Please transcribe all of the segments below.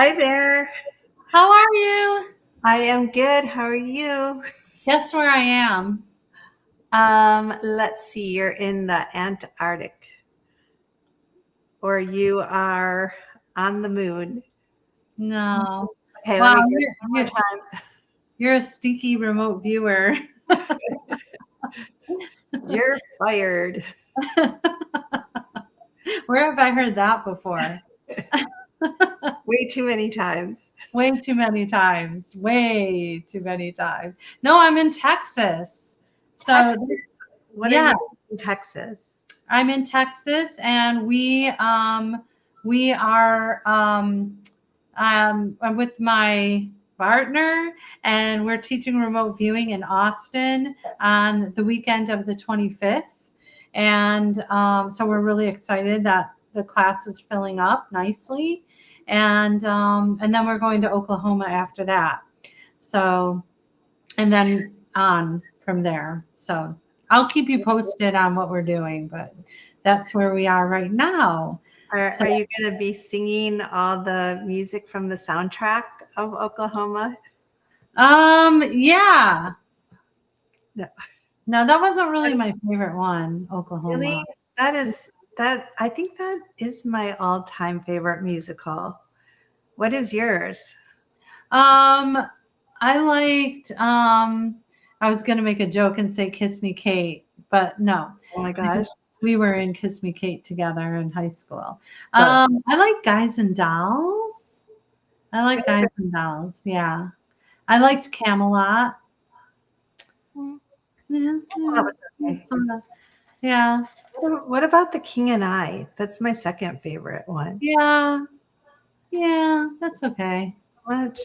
Hi there. How are you? I am good. How are you? Guess where I am? Let's see. You're in the Antarctic, or you are on the moon. No. Okay, let Wow, me get it you're, one more you're, time. you're a stinky remote viewer. You're fired. Where have I heard that before? Way too many times. Way too many times. Way too many times. No, I'm in Texas. So, Texas. What are yeah, you doing in Texas? I'm in Texas, and we are I'm with my partner, and we're teaching remote viewing in Austin on the weekend of the 25th. And so we're really excited that the class is filling up nicely. And then we're going to Oklahoma after that. So, and then on from there. So I'll keep you posted on what we're doing, but that's where we are right now. So Are you going to be singing all the music from the soundtrack of Oklahoma? yeah. No. No, that wasn't really my favorite one, Oklahoma. Really? That I think that is my all-time favorite musical. What is yours? Um, I liked I was gonna make a joke and say Kiss Me Kate, but no. Oh my gosh. We were in Kiss Me Kate together in high school. But I like Guys and Dolls. I like Guys and Dolls, yeah. I liked Camelot. mm, Yeah, that yeah, was okay. sort of. Yeah, What about The King and I? That's my second favorite one. yeah, yeah, that's okay. Much.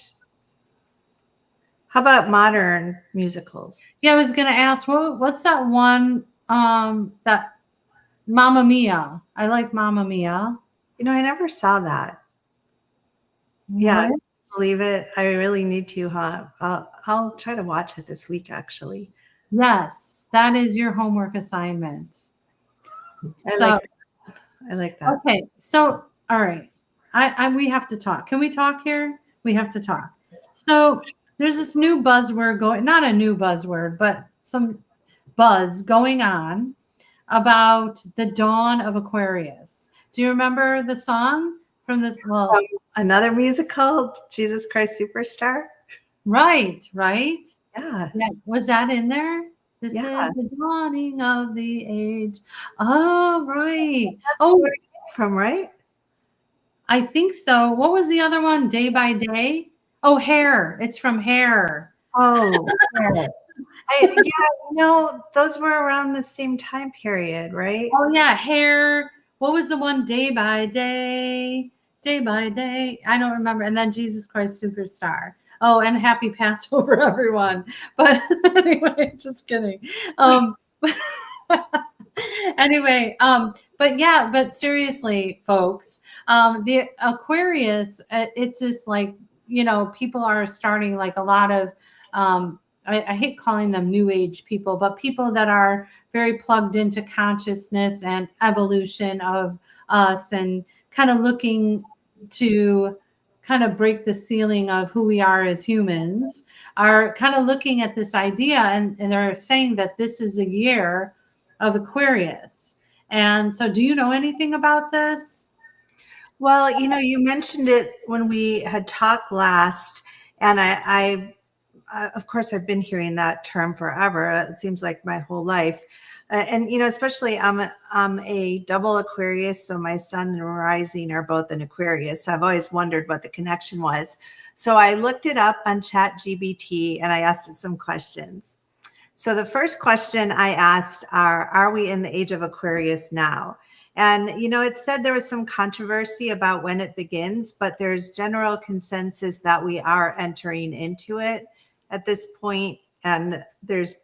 How about modern musicals? Yeah, I was gonna ask what's that one that Mamma Mia. I like Mamma Mia. I never saw that. Yeah, What? believe it. I really need to, huh? I'll try to watch it this week, actually. Yes, that is your homework assignment. I So, like I like that. okay. So, all right. We have to talk. Can we talk here? We have to talk. So, there's this new buzzword going, not a new buzzword, but some buzz going on about the dawn of Aquarius. Do you remember the song from this? Well, Another musical, Jesus Christ Superstar. right, right. Yeah, Yeah, was that in there? This yeah. is the dawning of the age. Oh, right. That's where Oh, it came from, right? I think so. What was the other one? Day by Day? Oh, Hair. It's from Hair. Oh, yeah. Those were around the same time period, right? Oh, yeah, Hair. What was the one? Day by Day. Day by Day. I don't remember. And then Jesus Christ Superstar. Oh, and Happy Passover, everyone. But anyway, just kidding. Um, anyway, but yeah, but seriously, folks, the Aquarius, it's just like, people are starting like a lot of, I hate calling them new age people, but people that are very plugged into consciousness and evolution of us, and kind of looking to kind of break the ceiling of who we are as humans, are kind of looking at this idea, and they're saying that this is a year of Aquarius. And so, do you know anything about this? Well, you mentioned it when we had talked last, and of course, I've been hearing that term forever. It seems like my whole life. And especially I'm a double Aquarius, so my sun and rising are both in Aquarius. So I've always wondered what the connection was. So I looked it up on ChatGPT and I asked it some questions. So the first question I asked are we in the age of Aquarius now? And, it said there was some controversy about when it begins, but there's general consensus that we are entering into it at this point. And there's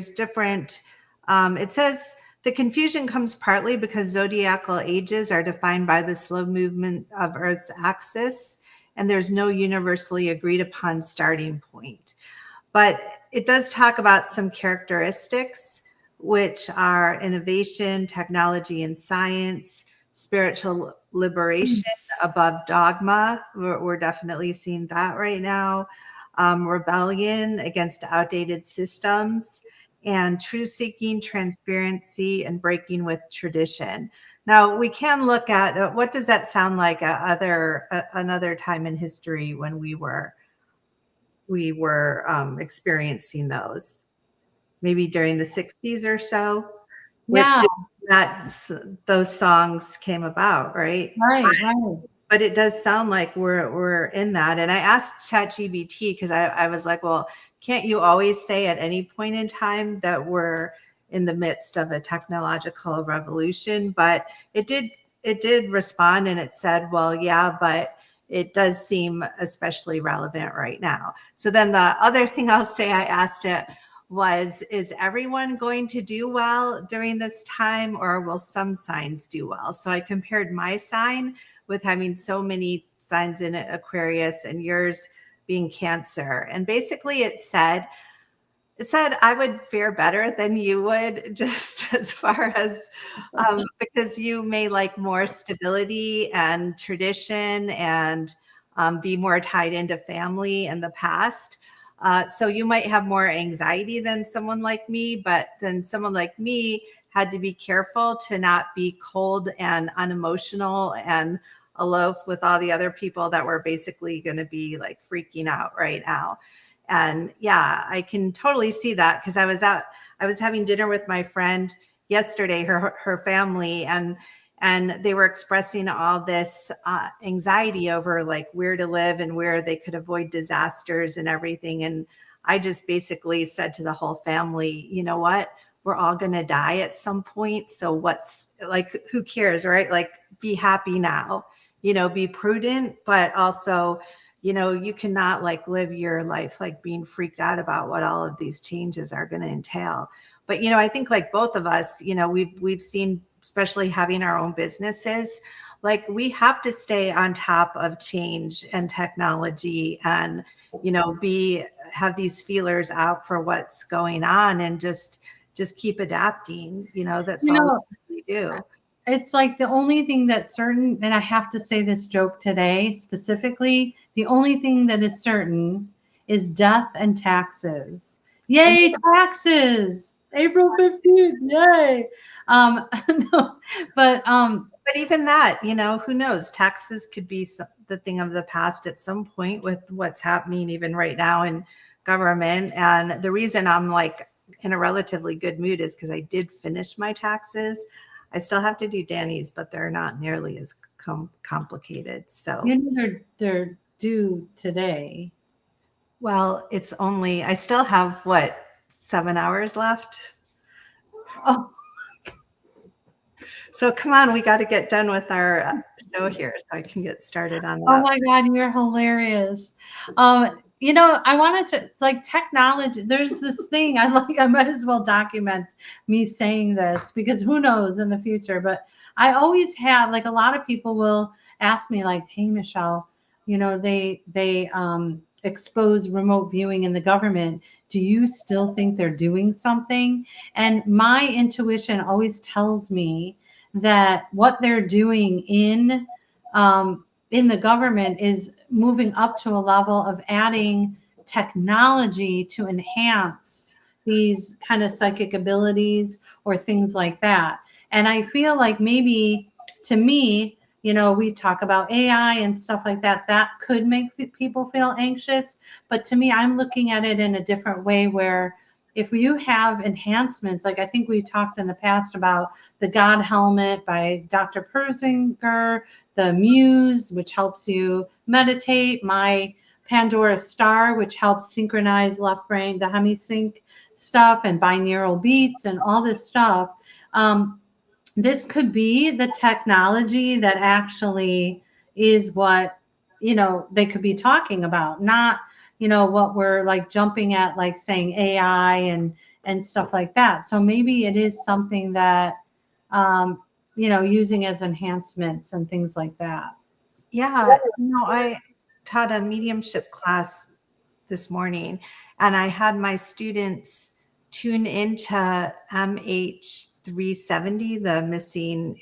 different, it says the confusion comes partly because zodiacal ages are defined by the slow movement of Earth's axis, and there's no universally agreed upon starting point. But it does talk about some characteristics, which are innovation, technology, and science, spiritual liberation above dogma. We're definitely seeing that right now. Rebellion against outdated systems, and truth seeking, transparency, and breaking with tradition. Now we can look at what does that sound like another time in history when we were experiencing those, maybe during the 60s or so, with Yeah, that those songs came about, right? right, right. But it does sound like we're in that. And I asked ChatGPT because I was like, well, can't you always say at any point in time that we're in the midst of a technological revolution? But it did respond, and it said, well, yeah, but it does seem especially relevant right now. So then the other thing I'll say I asked it was, is everyone going to do well during this time, or will some signs do well? So I compared my sign with having so many signs in Aquarius and yours being Cancer. And basically it said I would fare better than you would, just as far as because you may like more stability and tradition, and be more tied into family and the past. So you might have more anxiety than someone like me, but then someone like me had to be careful to not be cold and unemotional and aloof with all the other people that were basically going to be like freaking out right now. And yeah, I can totally see that, because I was having dinner with my friend yesterday, her family, and they were expressing all this anxiety over like where to live and where they could avoid disasters and everything. And I just basically said to the whole family, you know what? We're all going to die at some point. So what's like, who cares, right? Like, be happy now, be prudent, but also, you cannot like live your life like being freaked out about what all of these changes are going to entail. But I think like both of us, we've seen, especially having our own businesses, like we have to stay on top of change and technology, and be have these feelers out for what's going on, and just keep adapting. That's You all know, we do. it's like the only thing that's certain, and I have to say this joke today specifically, the only thing that is certain is death and taxes. And Yay, taxes! April 15th, yay. No, But even that, who knows? Taxes could be the thing of the past at some point with what's happening even right now in government. And the reason I'm like in a relatively good mood is because I did finish my taxes. I still have to do Danny's, but they're not nearly as complicated. So, you know they're due today. well, I still have what, 7 hours left? Oh, So come on, we got to get done with our show here so I can get started on oh that. my God, you're hilarious. I wanted to, it's like technology. There's this thing I might as well document me saying this, because who knows in the future. But I always have, like, a lot of people will ask me, like, hey, Michelle, they expose remote viewing in the government. Do you still think they're doing something? And my intuition always tells me that what they're doing um, in the government is moving up to a level of adding technology to enhance these kind of psychic abilities or things like that. And I feel like maybe, to me, we talk about AI and stuff like that. That could make people feel anxious. But to me, I'm looking at it in a different way, where if you have enhancements, like I think we talked in the past about the God Helmet by Dr. Persinger, the Muse, which helps you meditate, my Pandora Star, which helps synchronize left brain, the hemisync stuff, and binaural beats and all this stuff. This could be the technology that actually is what they could be talking about, not what we're like jumping at, like saying AI and stuff like that. So maybe it is something that using as enhancements and things like that. Yeah, I taught a mediumship class this morning, and I had my students tune into MH370, the missing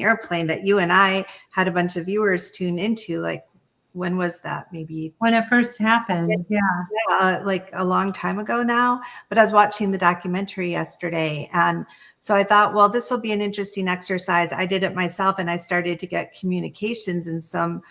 airplane that you and I had a bunch of viewers tune into. Like, when was that? Maybe when it first happened. Yeah. like a long time ago now. But I was watching the documentary yesterday, and so I thought, well, this will be an interesting exercise. I did it myself, and I started to get communications and some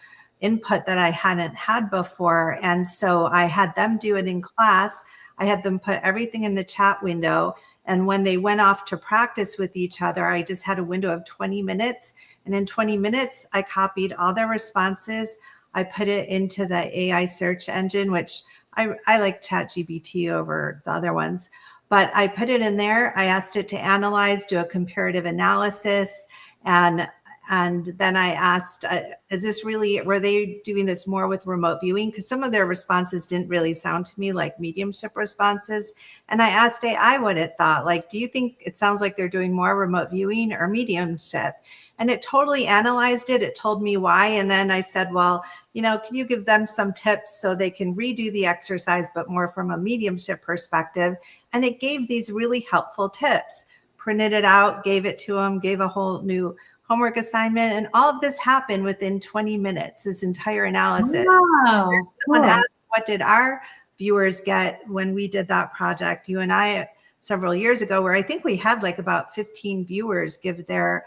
input that I hadn't had before. And so I had them do it in class. I had them put everything in the chat window. And when they went off to practice with each other, I just had a window of 20 minutes. And in 20 minutes, I copied all their responses. I put it into the AI search engine, which I like ChatGPT over the other ones. But I put it in there. I asked it to analyze, do a comparative analysis, and then I asked, is this really, were they doing this more with remote viewing? Because some of their responses didn't really sound to me like mediumship responses. And I asked AI what it thought. Like, do you think it sounds like they're doing more remote viewing or mediumship? And it totally analyzed it. It told me why. And then I said, well, can you give them some tips so they can redo the exercise, but more from a mediumship perspective? And it gave these really helpful tips, printed it out, gave it to them, gave a whole new homework assignment. And all of this happened within 20 minutes, this entire analysis. Wow. Someone asked, what did our viewers get when we did that project, you and I, several years ago, where I think we had like about 15 viewers give their,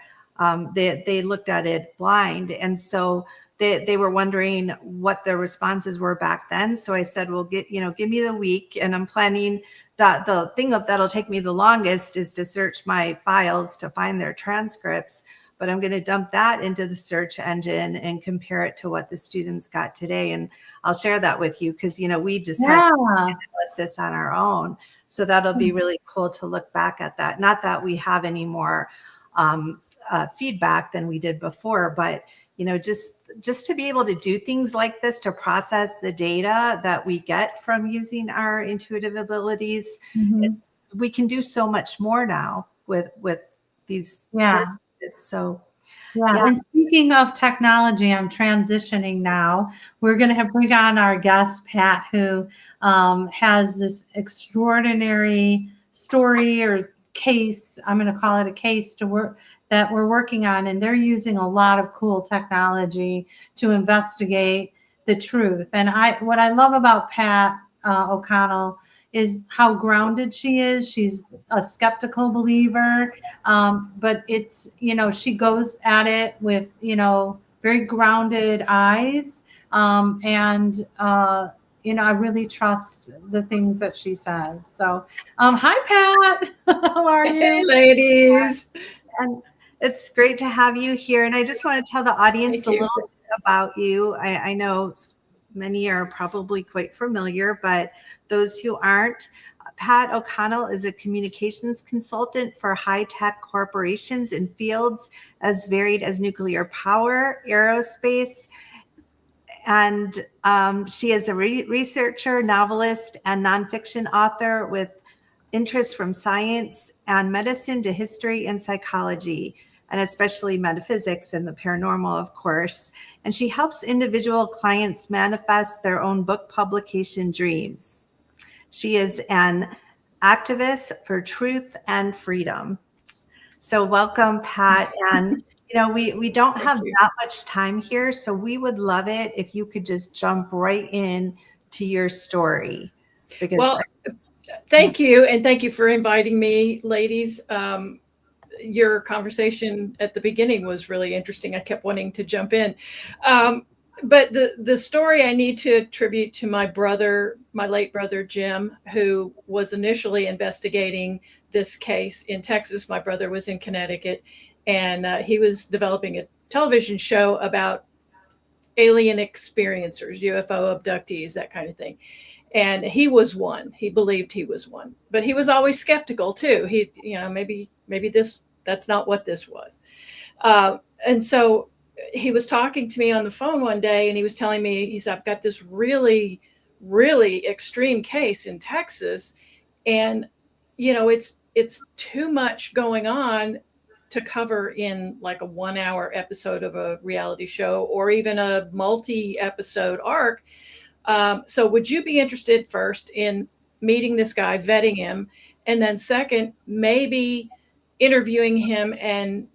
they looked at it blind. And so they were wondering what their responses were back then. So I said, well, give me the week. And I'm planning that the thing that'll take me the longest is to search my files to find their transcripts. But I'm going to dump that into the search engine and compare it to what the students got today. And I'll share that with you because, we just had analysis on our own. So that'll be really cool to look back at that. Not that we have any more feedback than we did before, but, just to be able to do things like this, to process the data that we get from using our intuitive abilities, we can do so much more now with these services. So yeah. And speaking of technology, I'm transitioning now. We're going to bring on our guest, Pat, who has this extraordinary story or case. I'm going to call it a case that we're working on, and they're using a lot of cool technology to investigate the truth. And what I love about Pat O'Connell is how grounded she is. She's a skeptical believer, but it's, she goes at it with, very grounded eyes. I really trust the things that she says. So, hi, Pat. How are you? Hey, ladies. And it's great to have you here. And I just want to tell the audience a little bit about you. I know many are probably quite familiar, but those who aren't, Pat O'Connell is a communications consultant for high-tech corporations in fields as varied as nuclear power, aerospace, and she is a researcher, novelist, and nonfiction author with interests from science and medicine to history and psychology, and especially metaphysics and the paranormal, of course. And she helps individual clients manifest their own book publication dreams. She is an activist for truth and freedom. So welcome, Pat. And we don't have that much time here, so we would love it if you could just jump right in to your story. Well, thank you. And thank you for inviting me, ladies. Your conversation at the beginning was really interesting. I kept wanting to jump in. But the story I need to attribute to my late brother, Jim, who was initially investigating this case in Texas. My brother was in Connecticut, and he was developing a television show about alien experiencers, UFO abductees, that kind of thing. And he was one. He believed he was one, but he was always skeptical too. He, maybe that's not what this was. And so he was talking to me on the phone one day, and he was telling me, he said, I've got this really, really extreme case in Texas, and it's too much going on to cover in like a 1 hour episode of a reality show or even a multi-episode arc. So would you be interested first in meeting this guy, vetting him, and then second, maybe interviewing him and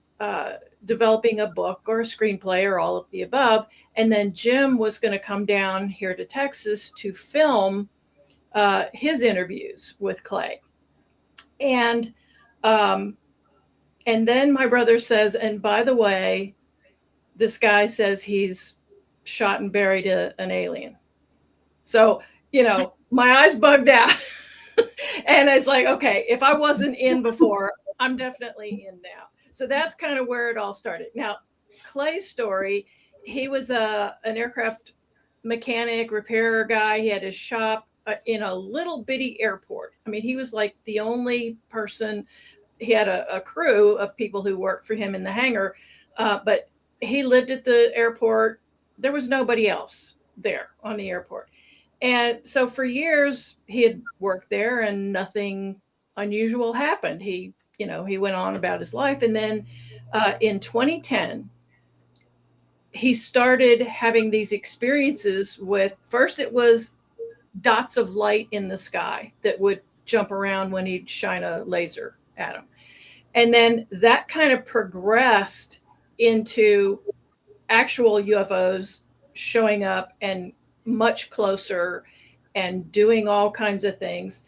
developing a book or a screenplay or all of the above. And then Jim was going to come down here to Texas to film his interviews with Clay. And then my brother says, and by the way, this guy says he's shot and buried an alien. So, my eyes bugged out. And it's like, okay, if I wasn't in before, I'm definitely in now. So that's kind of where it all started. Now, Clay's story, he was an aircraft mechanic, repairer guy. He had his shop in a little bitty airport. I mean, he was like the only person. He had a crew of people who worked for him in the hangar, but he lived at the airport. There was nobody else there on the airport. And so for years he had worked there and nothing unusual happened. He went on about his life. And then in 2010, he started having these experiences with, first it was dots of light in the sky that would jump around when he'd shine a laser at him. And then that kind of progressed into actual UFOs showing up and much closer and doing all kinds of things.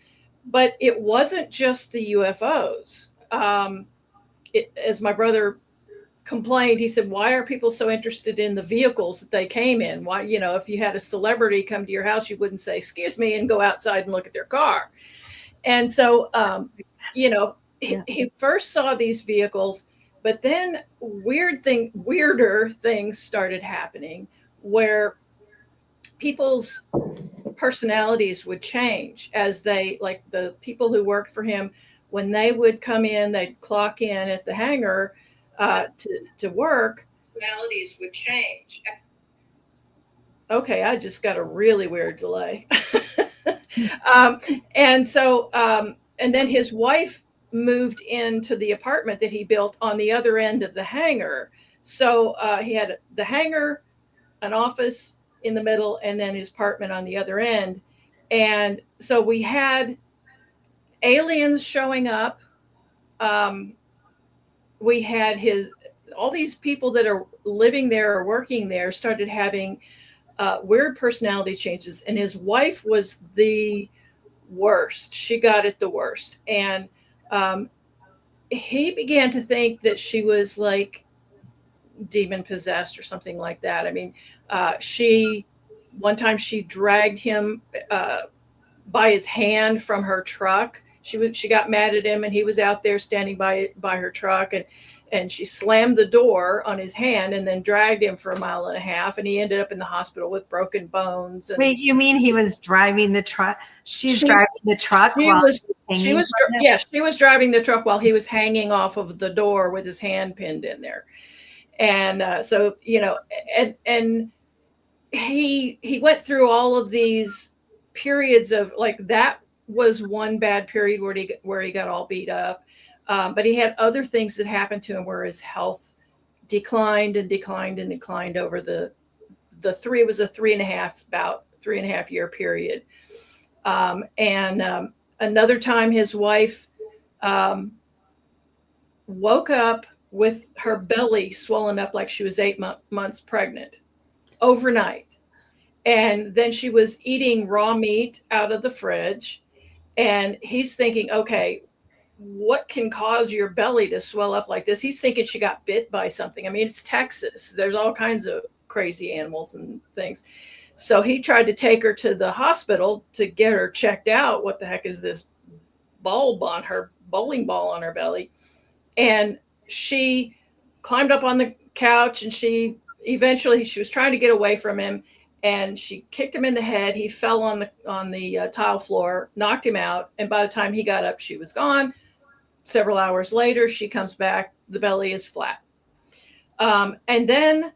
But it wasn't just the UFOs. As my brother complained, he said, why are people so interested in the vehicles that they came in? Why, if you had a celebrity come to your house, you wouldn't say, excuse me, and go outside and look at their car. And so, he first saw these vehicles, but then weirder things started happening where people's personalities would change as they, like the people who worked for him, when they would come in, they'd clock in at the hangar to work. Personalities would change. Okay, I just got a really weird delay. And then his wife moved into the apartment that he built on the other end of the hangar. So he had the hangar, an office in the middle, and then his apartment on the other end. And so we had aliens showing up. We had all these people that are living there or working there started having weird personality changes. And his wife was the worst. She got it the worst. And he began to think that she was like demon possessed or something like that. I mean, one time she dragged him by his hand from her truck. She got mad at him and he was out there standing by her truck, and she slammed the door on his hand and then dragged him for 1.5 miles, and he ended up in the hospital with broken bones. And wait, you mean he was driving the truck? She's driving the truck she was driving the truck while he was hanging off of the door with his hand pinned in there. And and he went through all of these periods of, like, that was one bad period where he got all beat up. But he had other things that happened to him where his health declined and declined and declined over it was a 3.5 year period. Another time his wife woke up with her belly swollen up like she was 8 months pregnant overnight. And then she was eating raw meat out of the fridge. And he's thinking, okay, what can cause your belly to swell up like this? He's thinking she got bit by something. I mean, it's Texas. There's all kinds of crazy animals and things. So he tried to take her to the hospital to get her checked out. What the heck is this bowling ball on her belly? And she climbed up on the couch, and she was trying to get away from him, and she kicked him in the head. He fell on the tile floor, knocked him out. And by the time he got up, she was gone. Several hours later, she comes back. The belly is flat. And then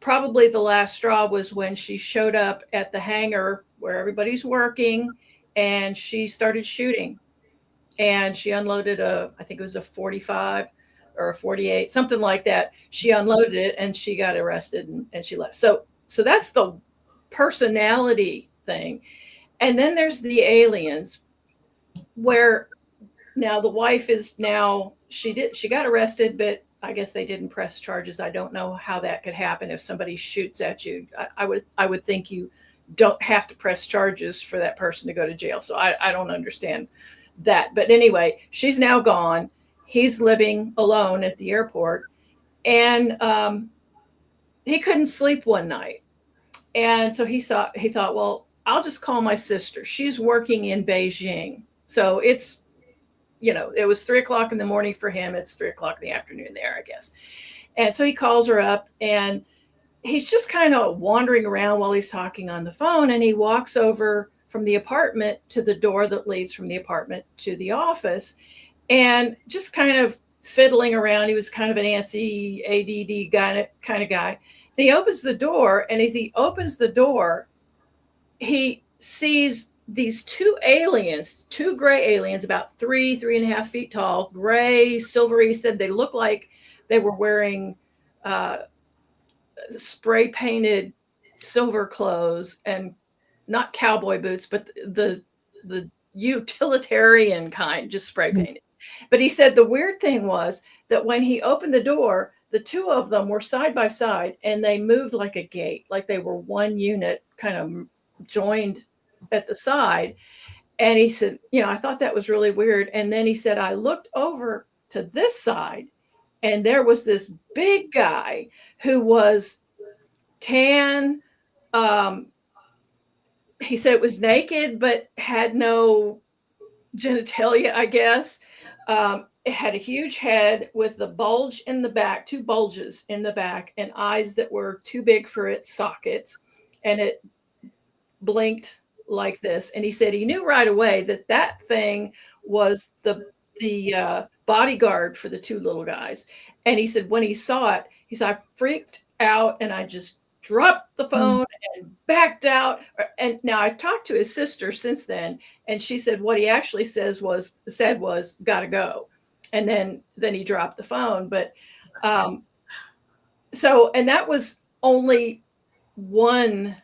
probably the last straw was when she showed up at the hangar where everybody's working, and she started shooting. And she unloaded I think it was a 45 or a 48, something like that. She unloaded it and she got arrested and she left. So that's the personality thing. And then there's the aliens. where now the wife is now, she got arrested, but I guess they didn't press charges. I don't know how that could happen if somebody shoots at you. I would think you don't have to press charges for that person to go to jail. So I don't understand that. But anyway, she's now gone. He's living alone at the airport, and he couldn't sleep one night. And so he thought, well, I'll just call my sister. She's working in Beijing. So it's, it was 3:00 in the morning for him. It's 3:00 in the afternoon there, I guess. And so he calls her up, and he's just kind of wandering around while he's talking on the phone. And he walks over from the apartment to the door that leads from the apartment to the office, and just kind of fiddling around. He was kind of an antsy ADD kind of guy. And he opens the door, and as he opens the door, he sees these two gray aliens, about 3.5 feet tall, gray, silvery. He said they look like they were wearing spray painted silver clothes, and not cowboy boots, but the utilitarian kind, just spray painted. But he said the weird thing was that when he opened the door, the two of them were side by side, and they moved like a gate, like they were one unit, kind of joined at the side. And he said, I thought that was really weird. And then he said, I looked over to this side, and there was this big guy who was tan. He said it was naked, but had no genitalia, I guess. It had a huge head with the bulge in the back, two bulges in the back, and eyes that were too big for its sockets. And it blinked like this. And he said he knew right away that thing was the bodyguard for the two little guys. And he said when he saw it, he said, I freaked out, and I just dropped the phone and backed out. And now I've talked to his sister since then, and she said what he actually said was gotta go. And then he dropped the phone. But so, and that was only one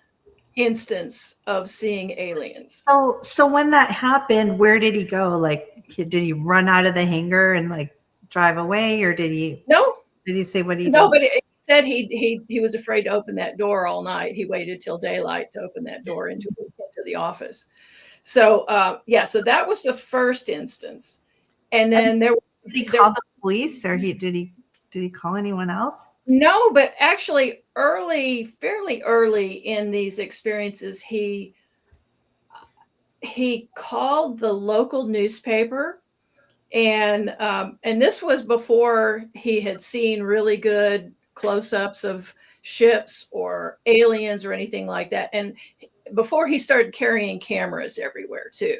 instance of seeing aliens. So when that happened, where did he go? Like, did he run out of the hangar and like drive away, or did he? No. Did he say what he did? No, but he said he was afraid to open that door all night. He waited till daylight to open that door into the office. So so that was the first instance. And then did he call the police, or did he call anyone else? No, but actually fairly early in these experiences, he called the local newspaper, and this was before he had seen really good close-ups of ships or aliens or anything like that, and before he started carrying cameras everywhere too.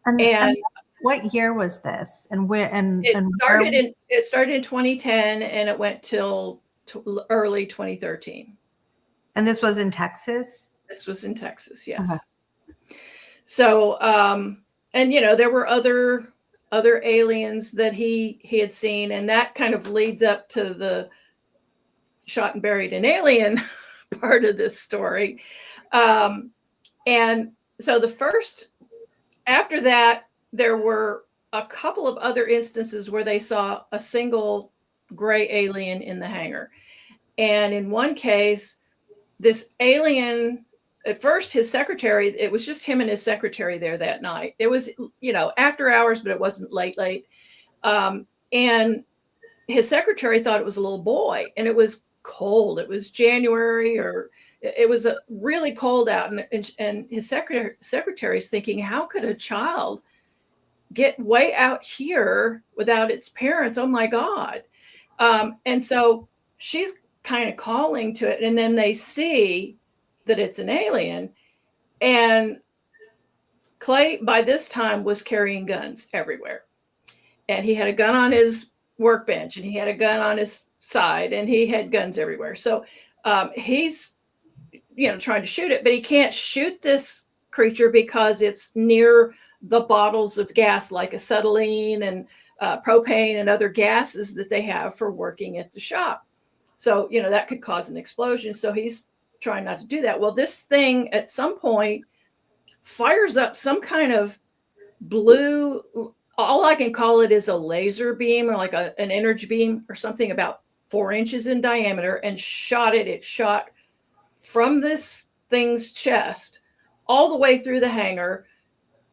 And what year was this? And where? And it started in 2010, and it went till early 2013. And this was in Texas? This was in Texas, yes. Uh-huh. So, and there were other aliens that he had seen, and that kind of leads up to the shot and buried an alien part of this story. And so after that, there were a couple of other instances where they saw a single gray alien in the hangar. And in one case, this alien, at first his secretary, it was just him and his secretary there that night. It was, after hours, but it wasn't late. And his secretary thought it was a little boy, and it was cold. It was January, or it was really cold out. And his secretary's thinking, how could a child get way out here without its parents? Oh my God. And so she's kind of calling to it, and then they see that it's an alien. And Clay, by this time, was carrying guns everywhere. And he had a gun on his workbench, and he had a gun on his side, and he had guns everywhere. So he's, trying to shoot it, but he can't shoot this creature because it's near the bottles of gas, like acetylene and propane and other gases that they have for working at the shop. So, that could cause an explosion. So he's trying not to do that. Well, this thing at some point fires up some kind of blue, all I can call it is a laser beam or like an energy beam or something about 4 inches in diameter, and shot it. It shot from this thing's chest all the way through the hangar,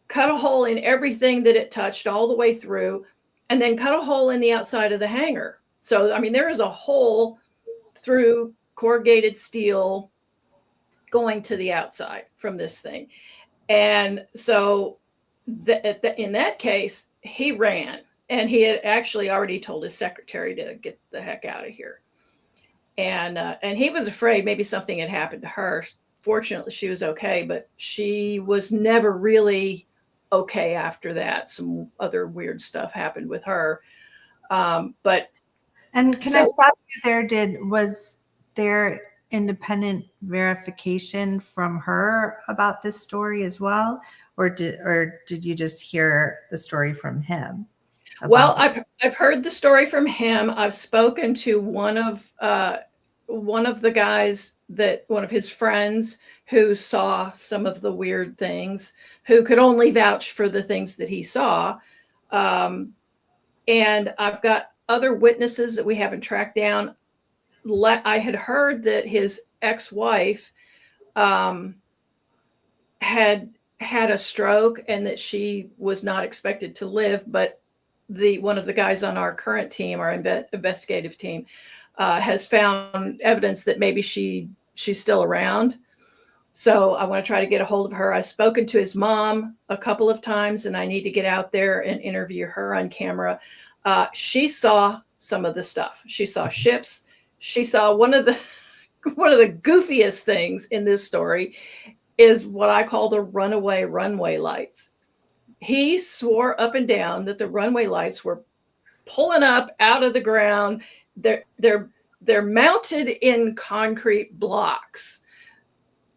cut a hole in everything that it touched all the way through, and then cut a hole in the outside of the hangar. So, I mean, there is a hole through corrugated steel going to the outside from this thing. And so in that case, he ran, and he had actually already told his secretary to get the heck out of here. And he was afraid maybe something had happened to her. Fortunately, she was okay, but she was never really okay after that. Some other weird stuff happened with her. But and can I stop you there? Was there independent verification from her about this story as well, or did you just hear the story from him? Well, I've heard the story from him. I've spoken to one of the guys, one of his friends who saw some of the weird things, who could only vouch for the things that he saw. And I've got other witnesses that we haven't tracked down. I had heard that his ex-wife had a stroke and that she was not expected to live, but one of the guys on our current team, our investigative team, has found evidence that maybe she's still around. So I want to try to get a hold of her. I've spoken to his mom a couple of times, and I need to get out there and interview her on camera. She saw some of the stuff. She saw ships. She saw one of the goofiest things in this story is what I call the runway lights. He swore up and down that the runway lights were pulling up out of the ground. They're mounted in concrete blocks,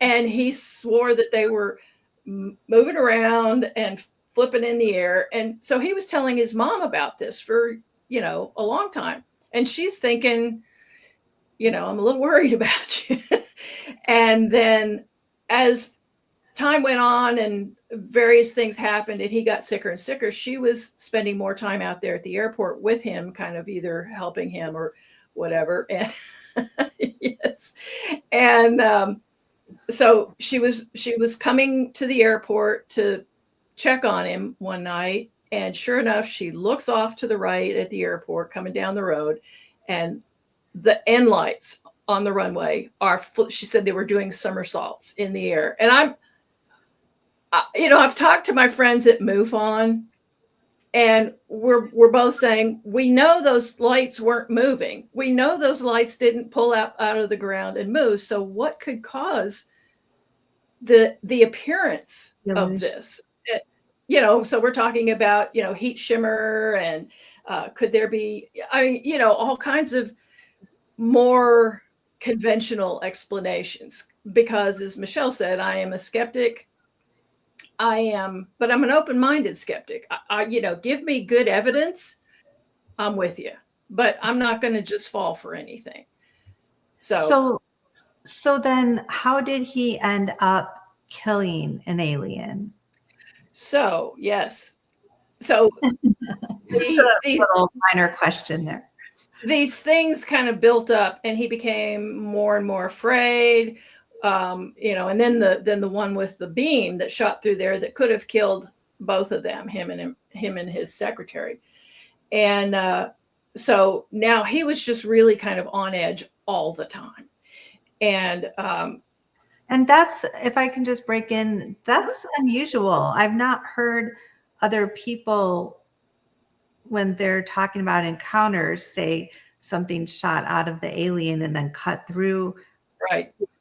and he swore that they were moving around and flipping in the air. And so he was telling his mom about this for a long time, and she's thinking, I'm a little worried about you. And then as time went on and various things happened and he got sicker and sicker, she was spending more time out there at the airport with him, kind of either helping him or whatever. And yes. And so she was coming to the airport to check on him one night. And sure enough, she looks off to the right at the airport coming down the road, and the end lights on the runway she said they were doing somersaults in the air. And I've talked to my friends at MUFON, and we're both saying, we know those lights weren't moving. We know those lights didn't pull out of the ground and move. So what could cause the appearance of this? So we're talking about, heat shimmer, and could there be, all kinds of more conventional explanations, because as Michelle said, I am a skeptic. But I'm an open-minded skeptic. Give me good evidence, I'm with you, but I'm not going to just fall for anything. So then how did he end up killing an alien? So, yes. So a little minor question there. These things kind of built up, and he became more and more afraid. And then the one with the beam that shot through there that could have killed both of them, him and his secretary. And so now he was just really kind of on edge all the time. And that's, if I can just break in, that's unusual. I've not heard other people, when they're talking about encounters, say something shot out of the alien and then cut through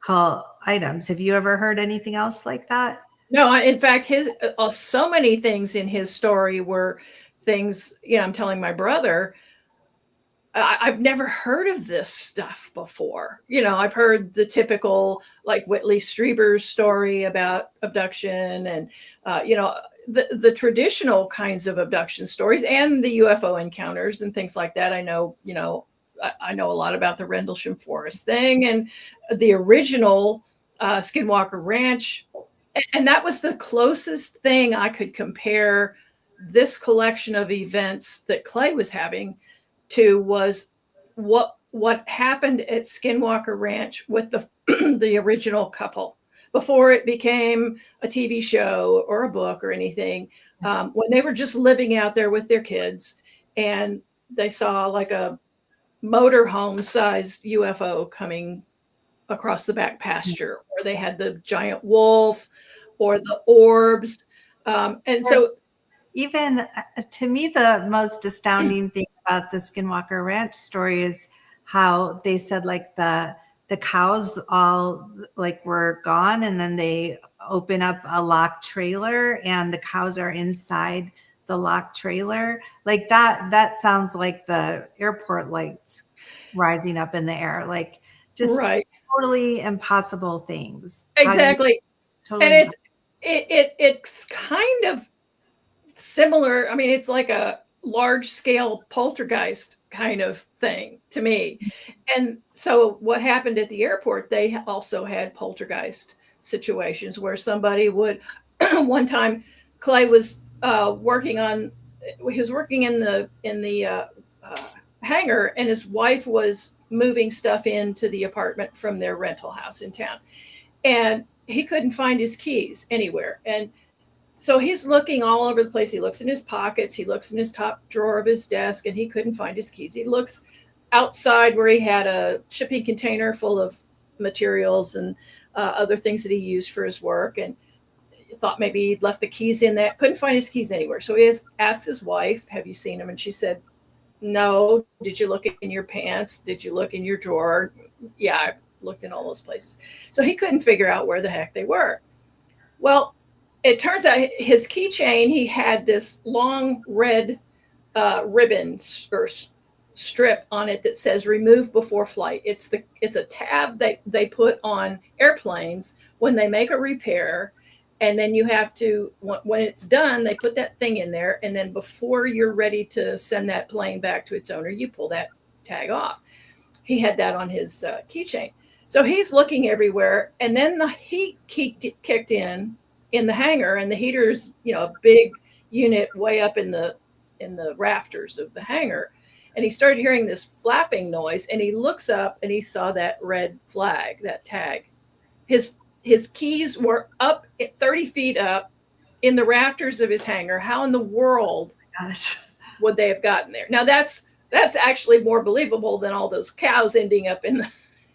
call items. Have you ever heard anything else like that? No, in fact, so many things in his story were things, I'm telling my brother, I've never heard of this stuff before. I've heard the typical, like Whitley Strieber's story about abduction and, the traditional kinds of abduction stories and the UFO encounters and things like that. I know a lot about the Rendlesham Forest thing and the original Skinwalker Ranch And that was the closest thing I could compare this collection of events that Clay was having to was what happened at Skinwalker Ranch with the the original couple before it became a TV show or a book or anything. When they were just living out there with their kids, and they saw like a motorhome sized UFO coming across the back pasture, or they had the giant wolf or the orbs. And so, Even to me, the most astounding thing about the Skinwalker Ranch story is how they said like the cows all like were gone, and then they open up a locked trailer and the cows are inside the locked trailer. Like that sounds like the airport lights rising up in the air, like just right, totally impossible things. exactly. Totally. And it's kind of similar. I mean, it's like a large scale poltergeist kind of thing to me. And so what happened at the airport, they also had poltergeist situations where somebody would one time Clay was working on he was working in the hangar, and his wife was moving stuff into the apartment from their rental house in town, and he couldn't find his keys anywhere. And so he's looking all over the place. He looks in his pockets, he looks in his top drawer of his desk, and he couldn't find his keys. He looks outside where he had a shipping container full of materials and other things that he used for his work, and thought maybe he'd left the keys in that. Couldn't find his keys anywhere. So he asked his wife, have you seen them? And she said, no. Did you look in your pants? Did you look in your drawer? Yeah, I looked in all those places. So he couldn't figure out where the heck they were. Well, it turns out his keychain, he had this long red ribbon or strip on it that says remove before flight. It's a tab that they put on airplanes when they make a repair. And then you have to, when it's done, they put that thing in there. And then before you're ready to send that plane back to its owner, you pull that tag off. He had that on his keychain. So he's looking everywhere. And then the heat kicked in the hangar, and the heater's, a big unit way up in the rafters of the hangar. And he started hearing this flapping noise, and he looks up and he saw that red flag, that tag. His keys were up 30 feet up in the rafters of his hangar. How in the world would they have gotten there? Now that's actually more believable than all those cows ending up in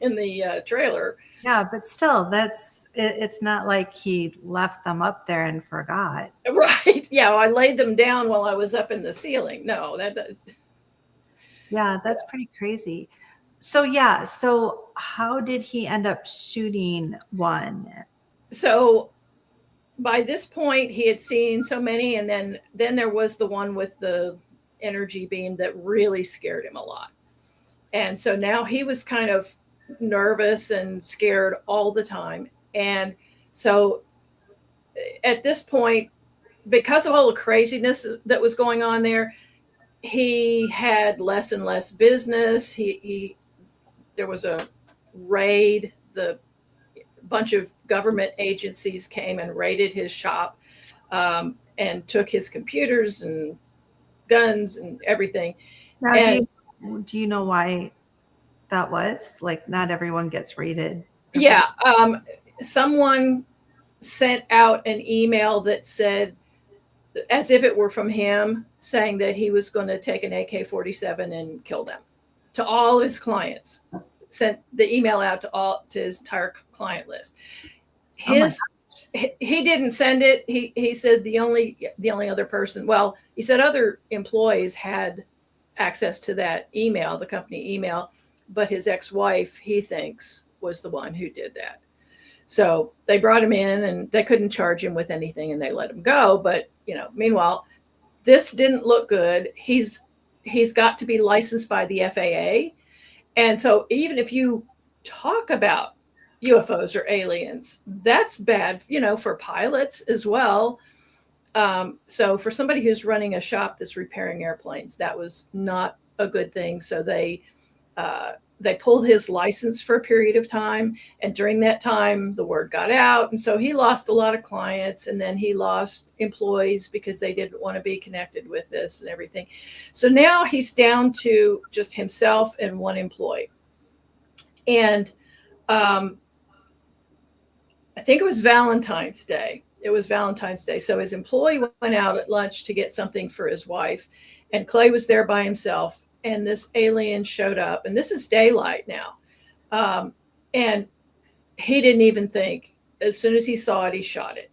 the trailer. Yeah, but still, it's not like he left them up there and forgot. Right. Yeah, I laid them down while I was up in the ceiling. No, Yeah, that's pretty crazy. So how did he end up shooting one? So by this point, he had seen so many, and then there was the one with the energy beam that really scared him a lot. And so now he was kind of nervous and scared all the time. And so at this point, because of all the craziness that was going on there, he had less and less business. There was a raid. The bunch of government agencies came and raided his shop and took his computers and guns and everything. Now, do you know why that was? Like, not everyone gets raided. Yeah. Someone sent out an email that said, as if it were from him, saying that he was going to take an AK-47 and kill them, to all his clients. Sent the email out to his entire client list. He didn't send it. He said the only other person, well, he said other employees had access to that email, the company email, but his ex-wife, he thinks, was the one who did that. So they brought him in, and they couldn't charge him with anything, and they let him go. But meanwhile, this didn't look good. He's got to be licensed by the FAA. And so even if you talk about UFOs or aliens, that's bad, for pilots as well. So for somebody who's running a shop that's repairing airplanes, that was not a good thing. So they they pulled his license for a period of time. And during that time, the word got out. And so he lost a lot of clients, and then he lost employees because they didn't want to be connected with this and everything. So now he's down to just himself and one employee. And I think it was Valentine's Day. It was Valentine's Day. So his employee went out at lunch to get something for his wife, and Clay was there by himself. And this alien showed up, and this is daylight now. And he didn't even think. As soon as he saw it, he shot it.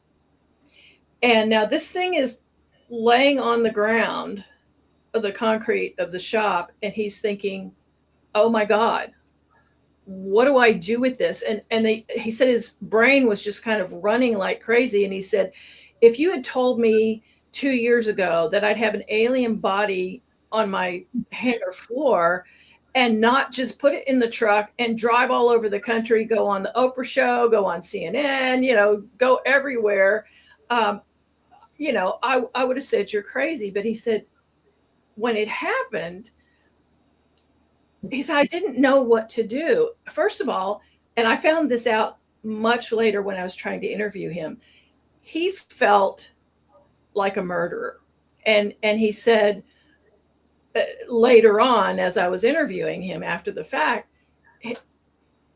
And now this thing is laying on the ground of the concrete of the shop, and he's thinking, oh my God, what do I do with this? And he said his brain was just kind of running like crazy. And he said, if you had told me 2 years ago that I'd have an alien body on my hangar floor and not just put it in the truck and drive all over the country, go on the Oprah show, go on CNN, go everywhere, I would have said you're crazy. But he said, when it happened, he said, I didn't know what to do. First of all, and I found this out much later when I was trying to interview him, he felt like a murderer. And he said, later on, as I was interviewing him after the fact,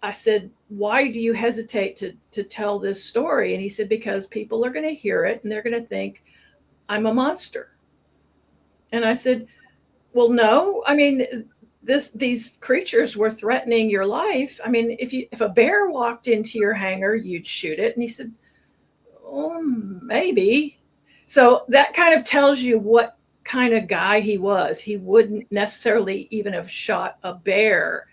I said, why do you hesitate to tell this story? And he said, because people are going to hear it and they're going to think I'm a monster. And I said, well, no, I mean, these creatures were threatening your life. I mean, if a bear walked into your hangar, you'd shoot it. And he said, oh, maybe. So that kind of tells you what kind of guy he was. He wouldn't necessarily even have shot a bear.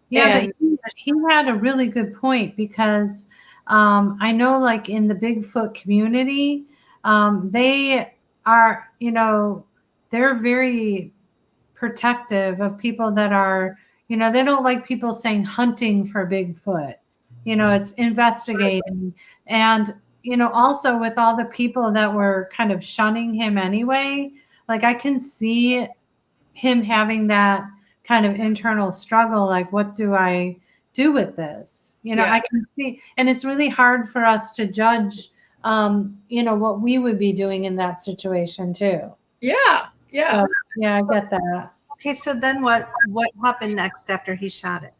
Yeah, but he had a really good point, because I know, like, in the Bigfoot community, they are, they're very protective of people that are, they don't like people saying hunting for Bigfoot. It's investigating. And, also with all the people that were kind of shunning him anyway, like, I can see him having that kind of internal struggle, like, what do I do with this? I can see, and it's really hard for us to judge, what we would be doing in that situation too. Yeah. So, yeah, I get that. Okay, so then what happened next after he shot it?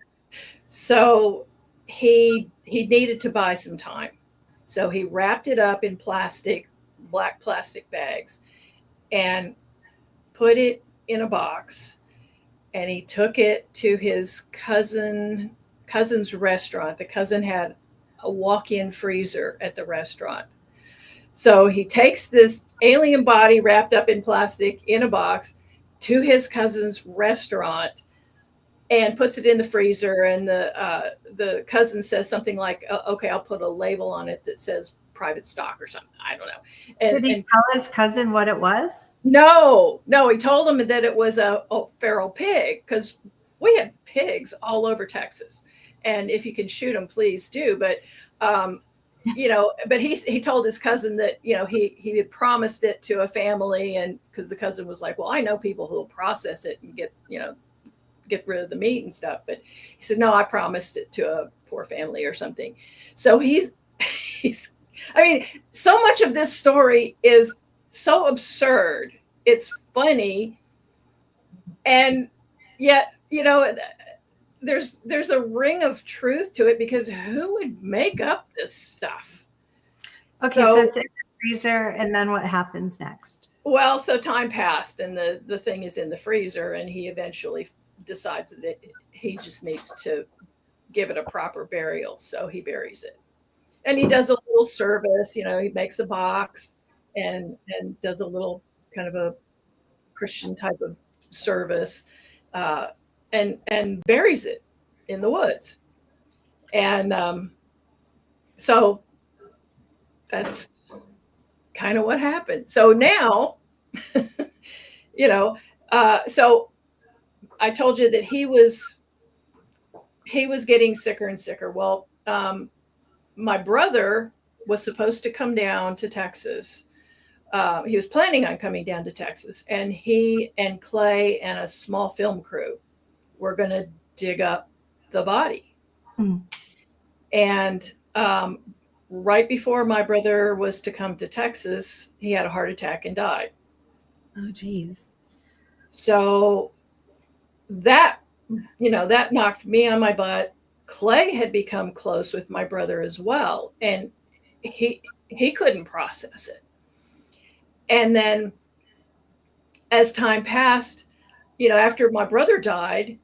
So he needed to buy some time. So he wrapped it up in black plastic bags, and put it in a box, and he took it to his cousin's restaurant. The cousin had a walk-in freezer at the restaurant. So he takes this alien body wrapped up in plastic in a box to his cousin's restaurant and puts it in the freezer. And the cousin says something like, okay, I'll put a label on it that says private stock or something. I don't know. Did he tell his cousin what it was? No, he told him that it was a feral pig, because we have pigs all over Texas. And if you can shoot them, please do. But, but he told his cousin that, he had promised it to a family, and because the cousin was like, well, I know people who will process it and get rid of the meat and stuff. But he said, no, I promised it to a poor family or something. So he's I mean, so much of this story is so absurd. It's funny. And yet, there's a ring of truth to it, because who would make up this stuff? Okay, so it's in the freezer, and then what happens next? Well, so time passed, and the thing is in the freezer, and he eventually decides that he just needs to give it a proper burial. So he buries it. And he does a little service, he makes a box and does a little kind of a Christian type of service, and buries it in the woods. And so that's kind of what happened. So now, so I told you that he was getting sicker and sicker. Well, my brother was supposed to come down to Texas. He was planning on coming down to Texas, and he and Clay and a small film crew were going to dig up the body. Mm. And right before my brother was to come to Texas, he had a heart attack and died. Oh, geez. So that, that knocked me on my butt. Clay had become close with my brother as well, and he couldn't process it. And then as time passed, after my brother died,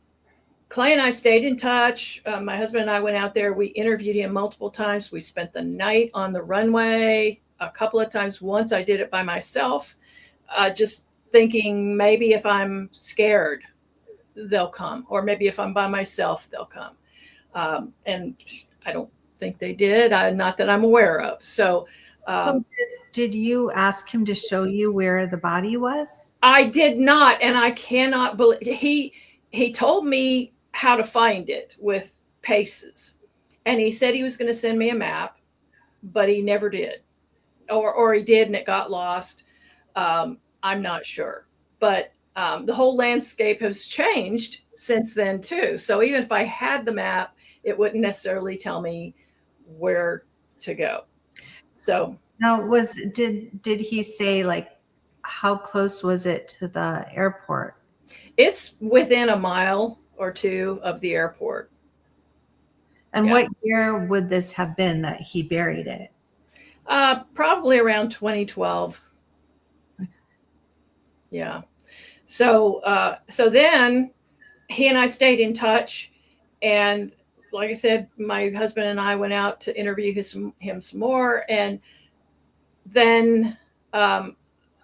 Clay and I stayed in touch. My husband and I went out there. We interviewed him multiple times. We spent the night on the runway a couple of times. Once I did it by myself, just thinking maybe if I'm scared, they'll come, or maybe if I'm by myself, they'll come. And I don't think they did, not that I'm aware of. So did you ask him to show you where the body was? I did not, and I cannot believe he told me how to find it with paces, and he said he was going to send me a map, but he never did, or he did and it got lost. I'm not sure, but the whole landscape has changed since then too. So even if I had the map, it wouldn't necessarily tell me where to go. So now, did he say, like, how close was it to the airport? it's within a mile or two of the airport. And Yeah. what year would this have been that he buried it? Probably around 2012. Yeah. So then he and I stayed in touch, and like I said, my husband and I went out to interview him some more, and then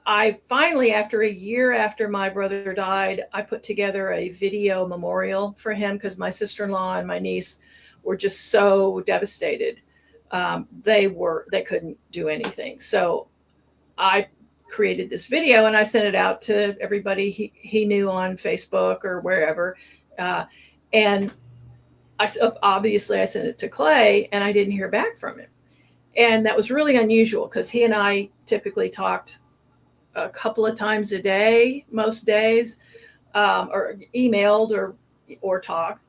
I finally, after a year after my brother died, I put together a video memorial for him because my sister-in-law and my niece were just so devastated. They couldn't do anything. So I created this video and I sent it out to everybody he knew on Facebook or wherever. And obviously I sent it to Clay, and I didn't hear back from him. And that was really unusual because he and I typically talked a couple of times a day, most days, or emailed or talked,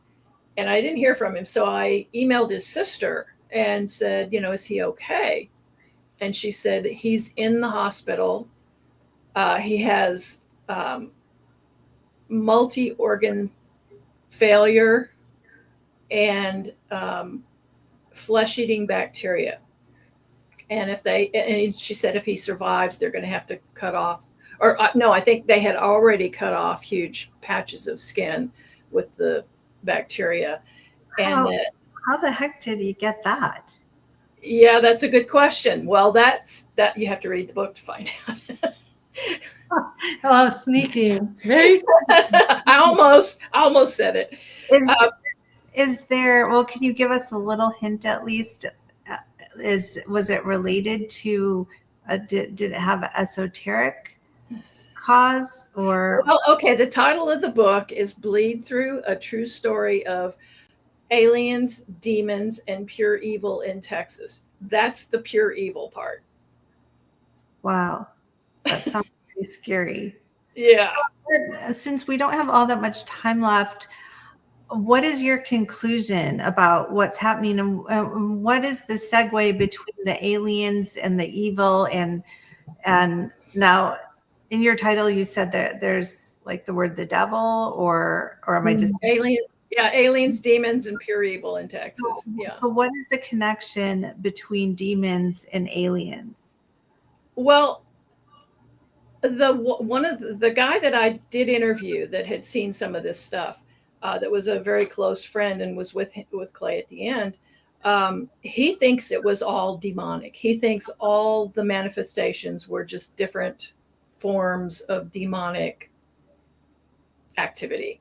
and I didn't hear from him. So I emailed his sister and said, is he okay? And she said, he's in the hospital. He has multi-organ failure and flesh-eating bacteria. And she said, if he survives, they're going to have to cut off, or no, I think they had already cut off huge patches of skin with the bacteria. And how the heck did he get that? Yeah, that's a good question. Well, that you have to read the book to find out. Oh, sneaky. Very I almost said it. Is there, well, can you give us a little hint at least? Was it related to, did it have an esoteric cause, or? Well, okay, the title of the book is Bleed Through, a true story of aliens, demons, and pure evil in Texas. That's the pure evil part. Wow. That sounds pretty scary. Yeah. So, since we don't have all that much time left, what is your conclusion about what's happening, and what is the segue between the aliens and the evil? And now in your title, you said that there's like the word the devil, or am I just aliens, demons, and pure evil in Texas. Yeah. So what is the connection between demons and aliens? Well, one of the guy that I did interview that had seen some of this stuff, that was a very close friend and was with Clay at the end. He thinks it was all demonic. He thinks all the manifestations were just different forms of demonic activity.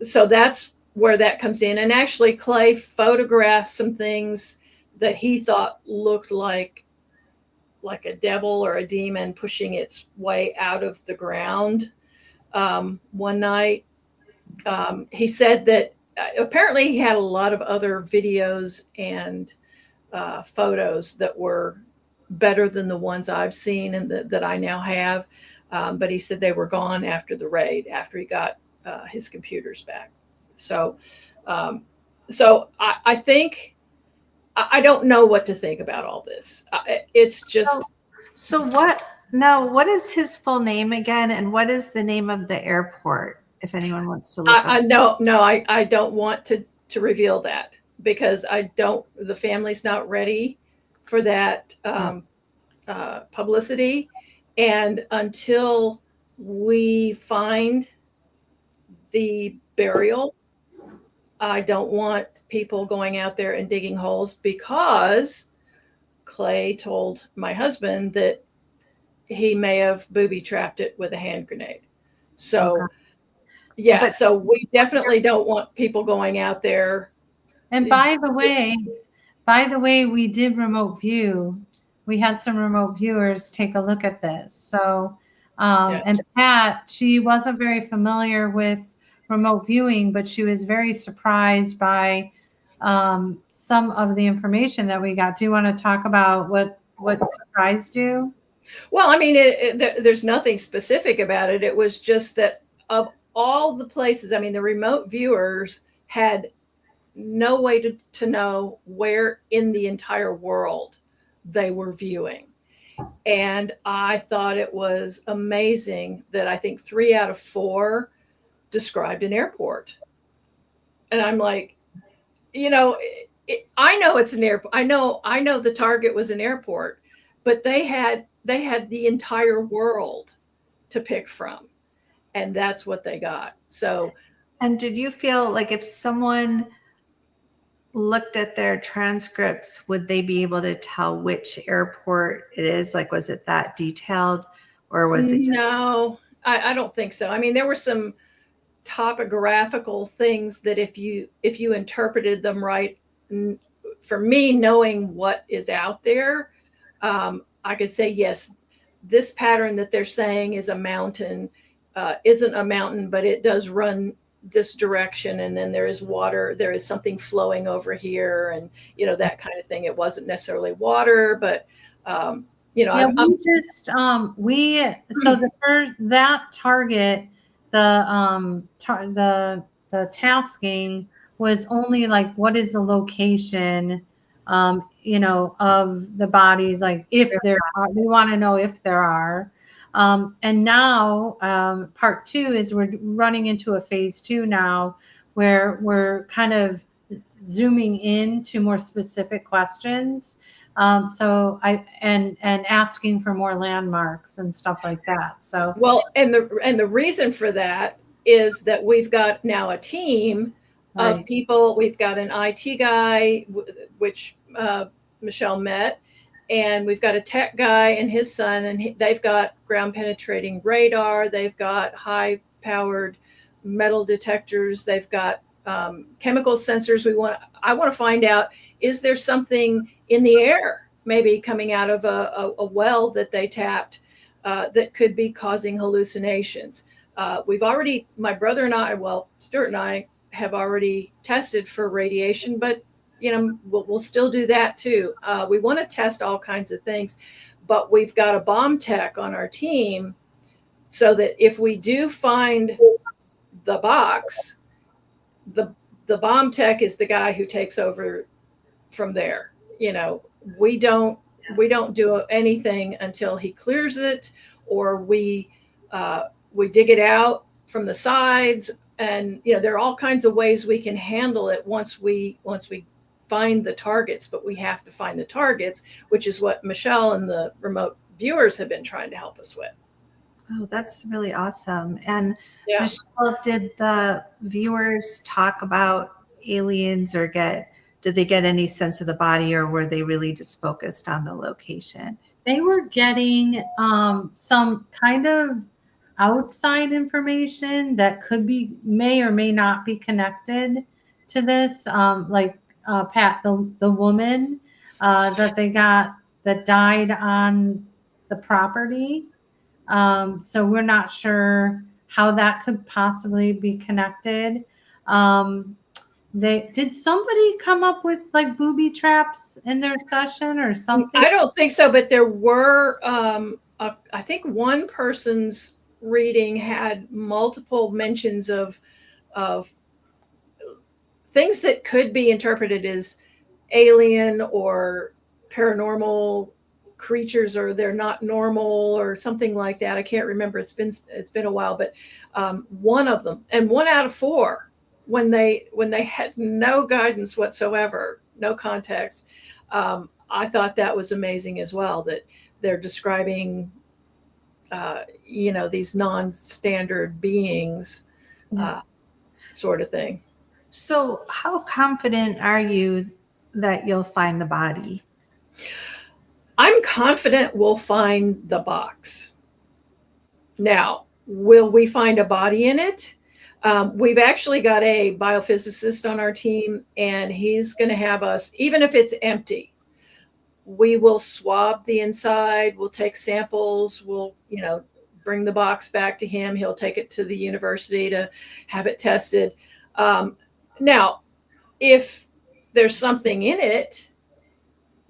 So that's where that comes in. And actually, Clay photographed some things that he thought looked like a devil or a demon pushing its way out of the ground. One night, he said that apparently he had a lot of other videos and photos that were better than the ones I've seen and that I now have. But he said they were gone after the raid, after he got his computers back. So, so I think I don't know what to think about all this. It's just So what now, what is his full name again, and what is the name of the airport if anyone wants to look up? I don't want to reveal that because the family's not ready for that publicity. And until we find the burial, I don't want people going out there and digging holes, because Clay told my husband that he may have booby trapped it with a hand grenade. So, yeah, so we definitely don't want people going out there. And by the way, we did remote view. We had some remote viewers take a look at this. So, and Pat, she wasn't very familiar with remote viewing, but she was very surprised by some of the information that we got. Do you want to talk about what surprised you? Well, I mean, there's nothing specific about it. It was just that of all the places, I mean, the remote viewers had no way to know where in the entire world they were viewing. And I thought it was amazing that I think 3 out of 4 described an airport. And I'm like, I know it's an airport. I know the target was an airport, but they had the entire world to pick from, and that's what they got. So, and did you feel like if someone looked at their transcripts, would they be able to tell which airport it is? Like, was it that detailed, or was it just... No, I don't think so. I mean, there were some topographical things that if you interpreted them right, for me, knowing what is out there, I could say, yes, this pattern that they're saying is a mountain, isn't a mountain, but it does run this direction, and then there is water, there is something flowing over here, and that kind of thing. It wasn't necessarily water, but so the first, that target, the tasking was only like, what is the location of the bodies, like if there are, we want to know if there are. And now part 2 is we're running into a phase 2 now, where we're kind of zooming in to more specific questions. So and asking for more landmarks and stuff like that. So, well, and the reason for that is that we've got now a team of people. We've got an IT guy, which Michelle met, and we've got a tech guy and his son, and they've got ground penetrating radar. They've got high powered metal detectors. They've got chemical sensors. I want to find out, is there something in the air, maybe coming out of a well that they tapped, that could be causing hallucinations. My brother and I, Stuart and I, have already tested for radiation, but we'll still do that too. We want to test all kinds of things, but we've got a bomb tech on our team, so that if we do find the box, the bomb tech is the guy who takes over from there. We don't do anything until he clears it, or we dig it out from the sides. And there are all kinds of ways we can handle it once we find the targets, but we have to find the targets, which is what Michelle and the remote viewers have been trying to help us with. Oh, that's really awesome. And Michelle, did the viewers talk about aliens, or did they get any sense of the body, or were they really just focused on the location? They were getting some kind of outside information that may or may not be connected to this. Like Pat, the woman that they got that died on the property. So we're not sure how that could possibly be connected. Did somebody come up with like booby traps in their session or something? I don't think so, but there were, I think one person's reading had multiple mentions of things that could be interpreted as alien or paranormal creatures, or they're not normal or something like that. I can't remember. It's been a while, but one of them, and 1 out of 4, when they had no guidance whatsoever, no context, I thought that was amazing as well, that they're describing these non-standard beings, sort of thing. So how confident are you that you'll find the body? I'm confident we'll find the box. Now, will we find a body in it? We've actually got a biophysicist on our team, and he's going to have us, even if it's empty, we will swab the inside. We'll take samples. We'll, bring the box back to him. He'll take it to the university to have it tested. Now, if there's something in it,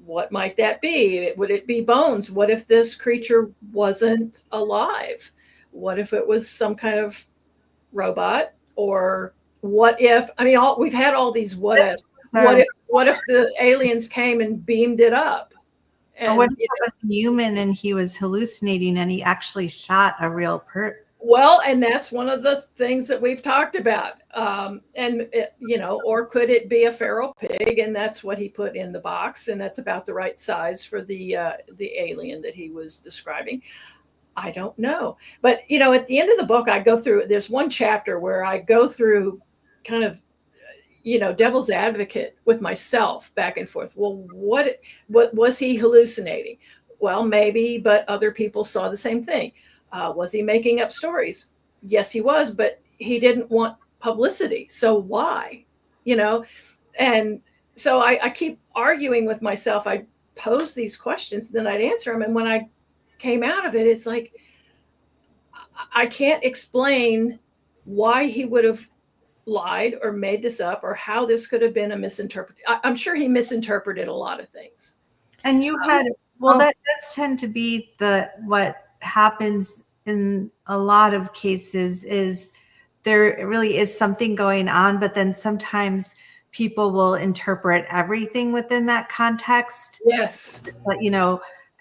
what might that be? Would it be bones? What if this creature wasn't alive? What if it was some kind of robot? Or what if, we've had all these what ifs. What if the aliens came and beamed it up? And, or what if it was human and he was hallucinating and he actually shot a real person? Well, and that's one of the things that we've talked about. Or could it be a feral pig, and that's what he put in the box, and that's about the right size for the alien that he was describing. I don't know. But, at the end of the book, I go through, there's one chapter where I go through kind of, devil's advocate with myself back and forth. Well, what was he hallucinating? Well, maybe, but other people saw the same thing. Was he making up stories? Yes, he was, but he didn't want publicity. So why? And so I keep arguing with myself. I pose these questions, then I'd answer them. And when I came out of it, it's like, I can't explain why he would have lied or made this up, or how this could have been a misinterpretation. I'm sure he misinterpreted a lot of things. And you had, that does tend to be what happens in a lot of cases, is there really is something going on, but then sometimes people will interpret everything within that context. Yes. But,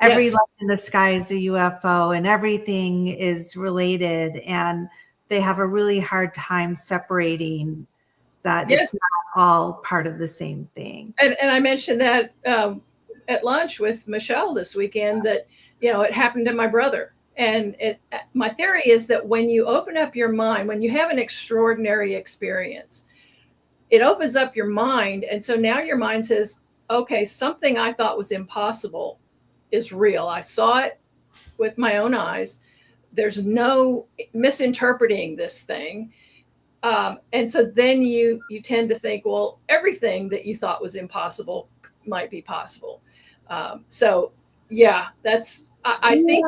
every light in the sky is a UFO, and everything is related, and they have a really hard time separating that. It's not all part of the same thing. And I mentioned that at lunch with Michelle this weekend, that, it happened to my brother. And my theory is that when you open up your mind, when you have an extraordinary experience, it opens up your mind. And so now your mind says, okay, something I thought was impossible is real. I saw it with my own eyes. There's no misinterpreting this thing. And so then you tend to think, well, everything that you thought was impossible might be possible. That's, I think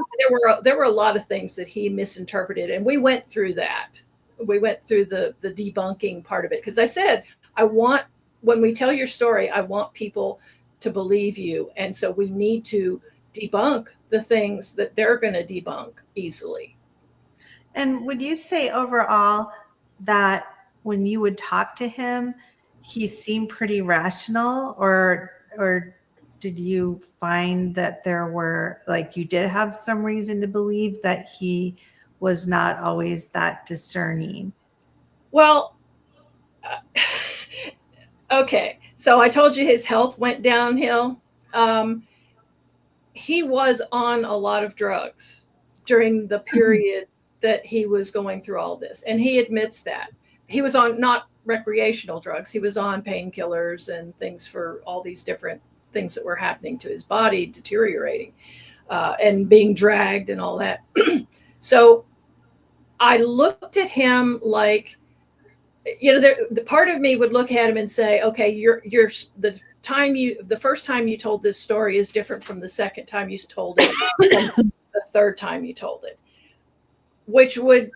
there were a lot of things that he misinterpreted, and we went through that. We went through the debunking part of it. Because I said, when we tell your story, I want people to believe you. And so we need to debunk the things that they're going to debunk easily. And would you say overall that when you would talk to him, he seemed pretty rational, or did you find that there were, you did have some reason to believe that he was not always that discerning? Well, okay. So I told you his health went downhill. He was on a lot of drugs during the period that he was going through all this. And he admits that. He was on not recreational drugs. He was on painkillers and things for all these different things that were happening to his body, deteriorating, and being dragged and all that. So I looked at him like, the part of me would look at him and say, okay, the first time you told this story is different from the second time you told it, from the third time you told it, which would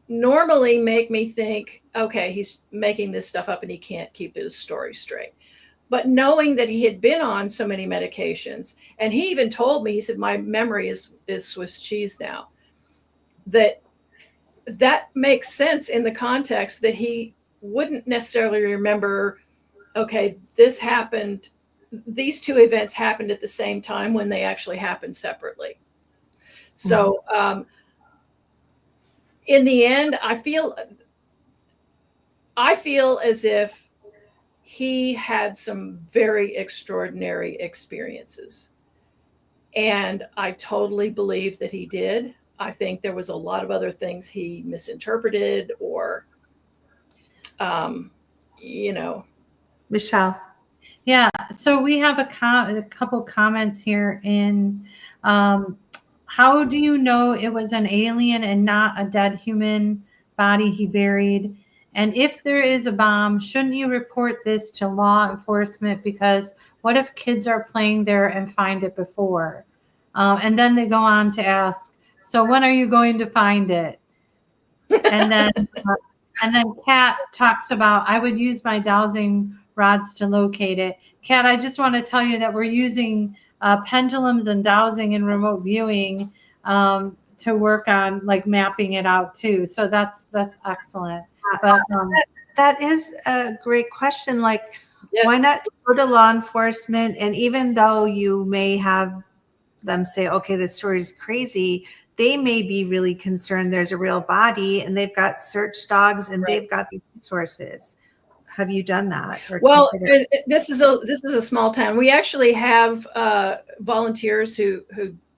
normally make me think, okay, he's making this stuff up and he can't keep his story straight. But knowing that he had been on so many medications, and he even told me, he said, my memory is Swiss cheese now, that makes sense in the context that he wouldn't necessarily remember, okay, this happened, these two events happened at the same time when they actually happened separately. So in the end, I feel as if he had some very extraordinary experiences. And I totally believe that he did. I think there was a lot of other things he misinterpreted or, you know. Michelle. Yeah. So we have a couple comments here in, how do you know it was an alien and not a dead human body he buried? And if there is a bomb, shouldn't you report this to law enforcement? Because what if kids are playing there and find it before? And then they go on to ask, so when are you going to find it? And then Kat talks about, I would use my dowsing rods to locate it. Kat, I just want to tell you that we're using pendulums and dowsing and remote viewing to work on like mapping it out too. So that's excellent. But that is a great question. Like, Yes. why not go to law enforcement? And even though you may have them say, okay, this story is crazy, they may be really concerned there's a real body and they've got search dogs and they've got the resources. Have you done that? Well, this is a small town. We actually have volunteers who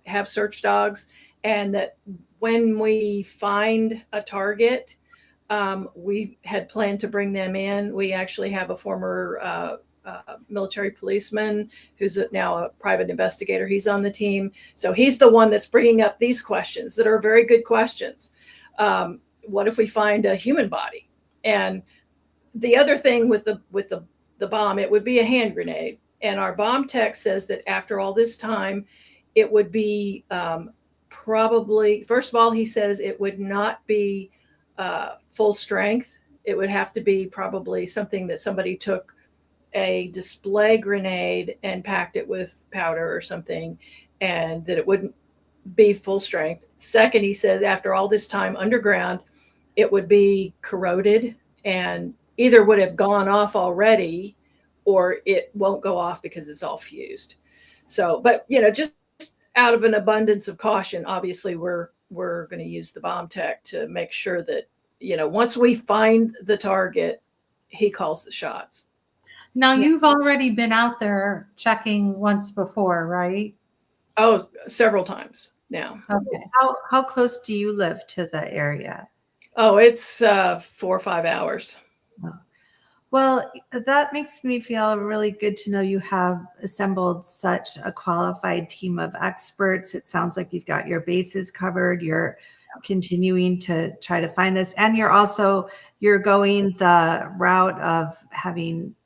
have search dogs, and that when we find a target, we had planned to bring them in. We actually have a former military policeman who's now a private investigator. He's on the team. So he's the one that's bringing up these questions that are very good questions. What if we find a human body? And the other thing with the bomb, it would be a hand grenade. And our bomb tech says that after all this time, it would be probably, first of all, he says it would not be full strength. It would have to be probably something that somebody took a display grenade and packed it with powder or something, and that it wouldn't be full strength. Second, he says after all this time underground, it would be corroded and either would have gone off already or it won't go off because it's all fused. So, but just out of an abundance of caution, obviously we're going to use the bomb tech to make sure that, once we find the target, he calls the shots. Now, you've already been out there checking once before, right? Oh, several times now. Okay. How close do you live to the area? Oh, it's 4 or 5 hours. Well, that makes me feel really good to know you have assembled such a qualified team of experts. It sounds like you've got your bases covered. You're continuing to try to find this, and you're going the route of having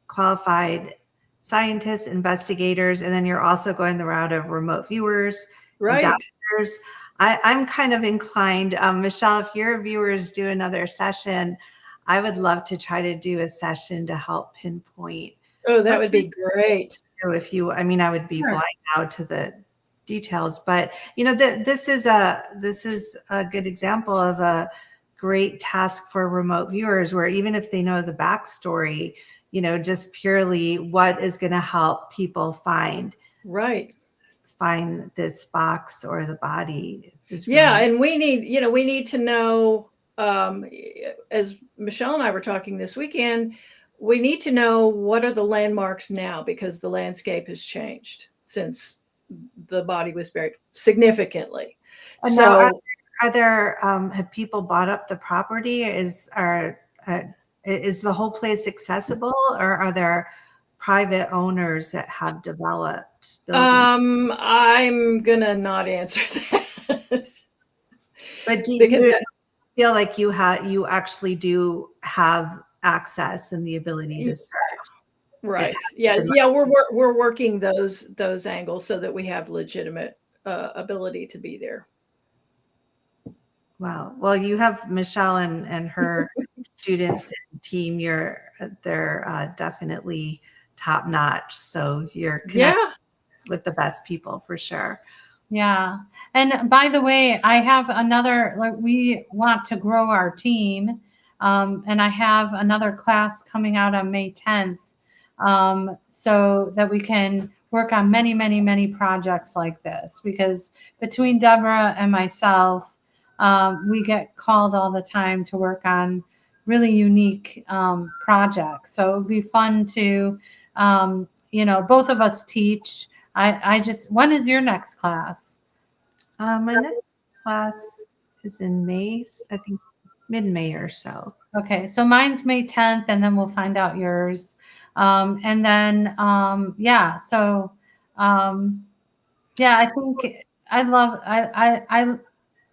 qualified scientists, investigators, and then you're also going the route of remote viewers, right? Doctors. I'm kind of inclined, Michelle, if your viewers do another session, I would love to try to do a session to help pinpoint. Oh, that would be great. If you, I would be blind now to the details, but this is a good example of a great task for remote viewers, where even if they know the backstory, just purely what is going to help people find this box or the body. And we need to know, as Michelle and I were talking this weekend, we need to know what are the landmarks now, because the landscape has changed since the body was buried significantly. And so are there, have people bought up the property? Is the whole place accessible, or are there private owners that have developed buildings? I'm gonna not answer that. But do you feel like you actually do have access and the ability to search? Right. Yeah. We're working those angles so that we have legitimate ability to be there. Wow. Well, you have Michelle and her students and team. They're definitely top notch. So you're connected with the best people for sure. Yeah. And by the way, I have another, we want to grow our team. And I have another class coming out on May 10th, so that we can work on many, many, many projects like this, because between Debra and myself, we get called all the time to work on really unique projects. So it would be fun to, both of us teach. When is your next class? My next class is in May, I think mid-May or so. Okay, so mine's May 10th, and then we'll find out yours. And then, I think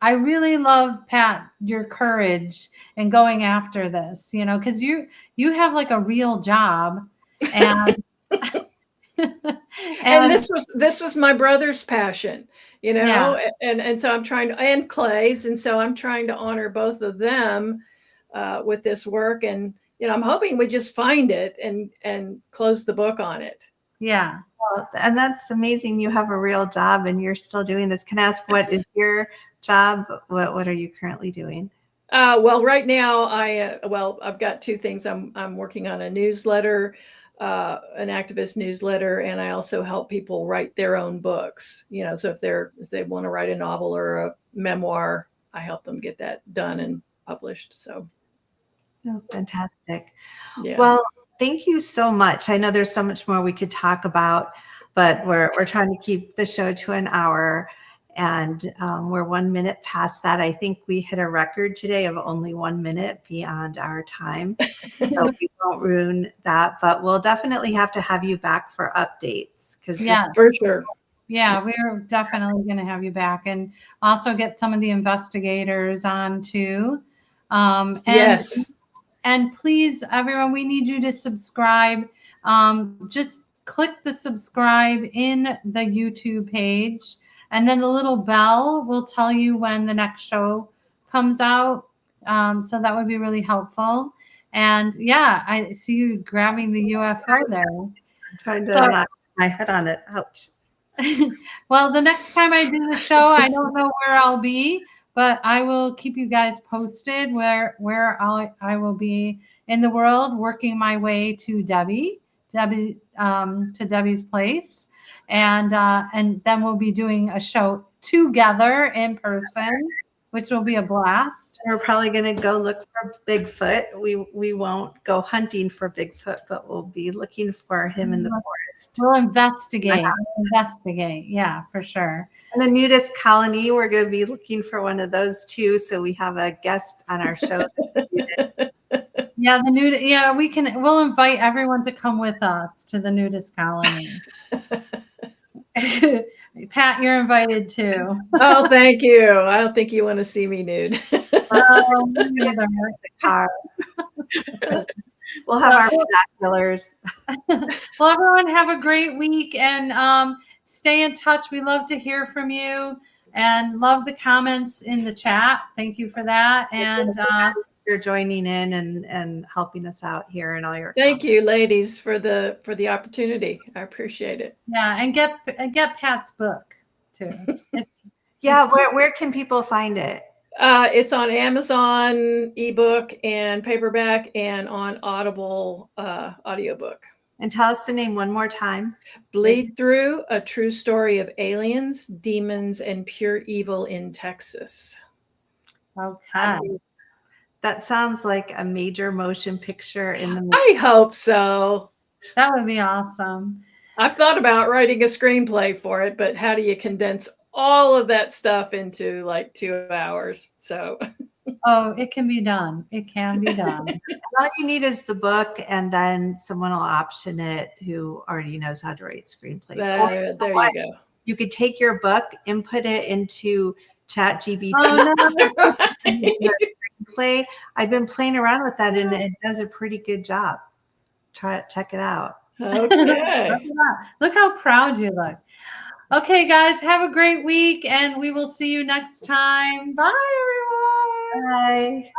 I really love, Pat, your courage in going after this, because you have like a real job, and And this was my brother's passion, Yeah. and so I'm trying to, and Clay's, and so I'm trying to honor both of them with this work, and I'm hoping we just find it and close the book on it. Yeah. Well, and that's amazing. You have a real job and you're still doing this. Can I ask, what is your job? What are you currently doing? Well, right now I've got two things. I'm working on a newsletter, an activist newsletter, and I also help people write their own books. So if they want to write a novel or a memoir, I help them get that done and published. So, Oh, fantastic. yeah. Well, thank you so much. I know there's so much more we could talk about, but we're trying to keep the show to an hour, and we're 1 minute past that. I think we hit a record today of only 1 minute beyond our time. So we won't ruin that, but we'll definitely have to have you back for updates, because for sure. Yeah, we're definitely going to have you back, and also get some of the investigators on too. Yes. And please, everyone, we need you to subscribe. Just click the subscribe in the YouTube page, and then the little bell will tell you when the next show comes out. So that would be really helpful. And yeah, I see you grabbing the UFO there. I'm trying to knock my head on it. Ouch. Well, the next time I do the show, I don't know where I'll be, but I will keep you guys posted where I will be in the world, working my way to Debbie's place, and then we'll be doing a show together in person, which will be a blast. We're probably going to go look for Bigfoot. We won't go hunting for Bigfoot, but we'll be looking for him in the forest. We'll investigate. Yeah, for sure. And the nudist colony, we're going to be looking for one of those too. So we have a guest on our show. Yeah, we'll invite everyone to come with us to the nudist colony. Pat, you're invited too. Oh, thank you. I don't think you want to see me nude. The car. We'll have our binoculars. Well, everyone, have a great week, and stay in touch. We love to hear from you, and love the comments in the chat. Thank you for that. And you're joining in and helping us out here, and all your Thank you, ladies, for the opportunity. I appreciate it. Yeah, and get Pat's book too. Yeah, where can people find it? It's on Amazon ebook and paperback, and on Audible audiobook. And tell us the name one more time. Bleed Through: A True Story of Aliens, Demons, and Pure Evil in Texas. Okay. That sounds like a major motion picture in the movie. I hope so. That would be awesome. I've thought about writing a screenplay for it, but how do you condense all of that stuff into like 2 hours? So, oh, it can be done. It can be done. All you need is the book, and then someone will option it who already knows how to write screenplays. There you go. You could take your book, input it into ChatGPT. Oh, no. I've been playing around with that, and it does a pretty good job. Check it out. Okay. Look how proud you look. Okay, guys, have a great week, and we will see you next time. Bye, everyone. Bye.